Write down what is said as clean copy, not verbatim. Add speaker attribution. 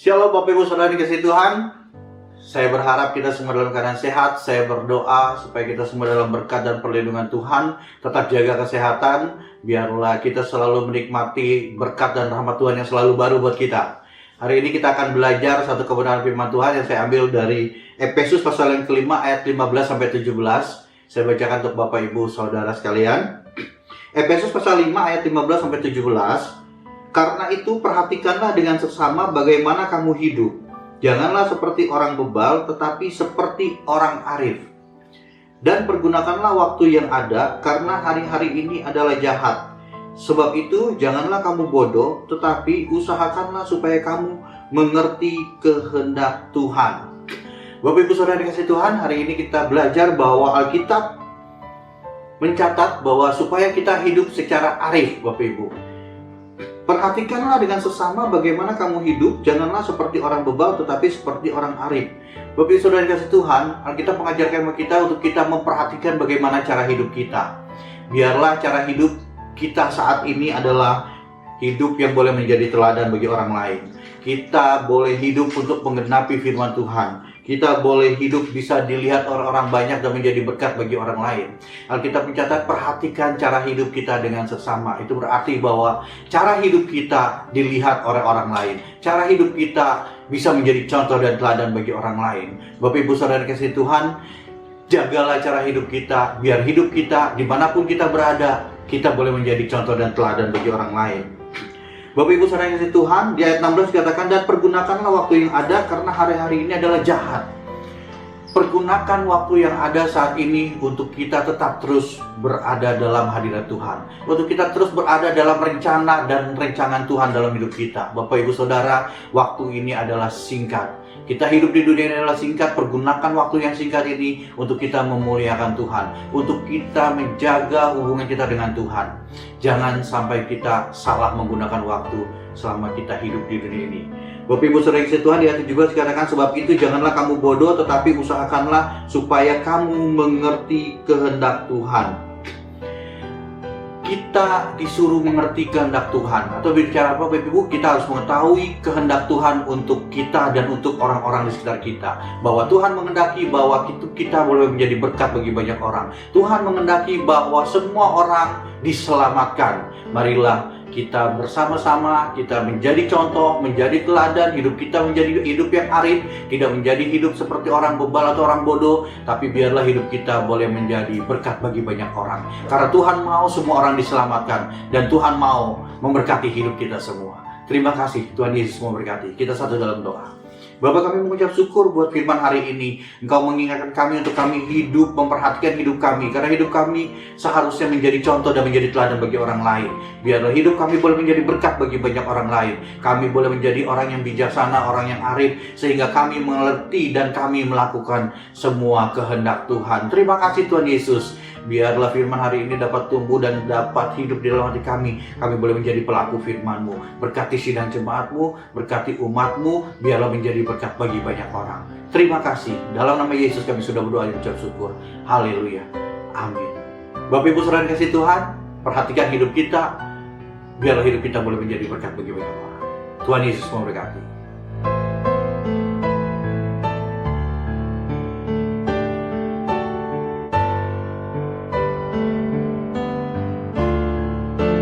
Speaker 1: Shalom Bapak Ibu Saudara dikasihi Tuhan. Saya berharap kita semua dalam keadaan sehat. Saya berdoa supaya kita semua dalam berkat dan perlindungan Tuhan. Tetap jaga kesehatan. Biarlah kita selalu menikmati berkat dan rahmat Tuhan yang selalu baru buat kita. Hari ini kita akan belajar satu kebenaran firman Tuhan yang saya ambil dari Efesus pasal yang kelima ayat 15-17. Saya bacakan untuk Bapak Ibu Saudara sekalian. Efesus pasal 5 ayat 15-17. Karena itu perhatikanlah dengan seksama bagaimana kamu hidup. Janganlah seperti orang bebal, tetapi seperti orang arif. Dan pergunakanlah waktu yang ada, karena hari-hari ini adalah jahat. Sebab itu janganlah kamu bodoh, tetapi usahakanlah supaya kamu mengerti kehendak Tuhan. Bapak Ibu Saudara dikasihi Tuhan, hari ini kita belajar bahwa Alkitab mencatat bahwa supaya kita hidup secara arif, Bapak Ibu. Perhatikanlah dengan sesama bagaimana kamu hidup. Janganlah seperti orang bebal, tetapi seperti orang arif. Bapak Ibu Saudara dikasihi Tuhan, Alkitab mengajarkan kita untuk kita memperhatikan bagaimana cara hidup kita. Biarlah cara hidup kita saat ini adalah hidup yang boleh menjadi teladan bagi orang lain. Kita boleh hidup untuk menggenapi firman Tuhan. Kita boleh hidup bisa dilihat orang-orang banyak dan menjadi berkat bagi orang lain. Alkitab mencatat perhatikan cara hidup kita dengan sesama. Itu berarti bahwa cara hidup kita dilihat oleh orang lain. Cara hidup kita bisa menjadi contoh dan teladan bagi orang lain. Bapak Ibu Saudara dikasihi Tuhan, jagalah cara hidup kita. Biar hidup kita dimanapun kita berada, kita boleh menjadi contoh dan teladan bagi orang lain. Bapak Ibu Saudara yang kasih Tuhan, di ayat 16 dikatakan, dan pergunakanlah waktu yang ada karena hari-hari ini adalah jahat. Pergunakan waktu yang ada saat ini untuk kita tetap terus berada dalam hadirat Tuhan. Untuk kita terus berada dalam rencana dan rencangan Tuhan dalam hidup kita. Bapak Ibu Saudara, waktu ini adalah singkat. Kita hidup di dunia ini adalah singkat. Pergunakan waktu yang singkat ini untuk kita memuliakan Tuhan, untuk kita menjaga hubungan kita dengan Tuhan. Jangan sampai kita salah menggunakan waktu selama kita hidup di dunia ini. Bapak Ibu Saudara yang kasih Tuhan, di ayat 17 dikatakan, sebab itu janganlah kamu bodoh, tetapi usahakanlah supaya kamu mengerti kehendak Tuhan. Kita disuruh mengerti kehendak Tuhan. Atau bicara apa Bapak Ibu, kita harus mengetahui kehendak Tuhan untuk kita dan untuk orang-orang di sekitar kita. Bahwa Tuhan menghendaki bahwa kita boleh menjadi berkat bagi banyak orang. Tuhan menghendaki bahwa semua orang diselamatkan. Marilah kita bersama-sama, kita menjadi contoh, menjadi teladan, hidup kita menjadi hidup yang arif, tidak menjadi hidup seperti orang bebal atau orang bodoh, tapi biarlah hidup kita boleh menjadi berkat bagi banyak orang. Karena Tuhan mau semua orang diselamatkan, dan Tuhan mau memberkati hidup kita semua. Terima kasih, Tuhan Yesus memberkati. Kita satu dalam doa. Bapak, kami mengucap syukur buat firman hari ini. Engkau mengingatkan kami untuk kami hidup, memperhatikan hidup kami. Karena hidup kami seharusnya menjadi contoh dan menjadi teladan bagi orang lain. Biarlah hidup kami boleh menjadi berkat bagi banyak orang lain. Kami boleh menjadi orang yang bijaksana, orang yang arif. Sehingga kami mengerti dan kami melakukan semua kehendak Tuhan. Terima kasih Tuhan Yesus. Biarlah firman hari ini dapat tumbuh dan dapat hidup di dalam hati kami. Kami boleh menjadi pelaku firman-Mu. Berkati sidang jemaat-Mu, berkati umat-Mu. Biarlah menjadi berkat bagi banyak orang. Terima kasih. Dalam nama Yesus kami sudah berdoa dan ucap syukur. Haleluya. Amin. Bapak Ibu Saudara kasih Tuhan, perhatikan hidup kita. Biarlah hidup kita boleh menjadi berkat bagi banyak orang. Tuhan Yesus memberkati.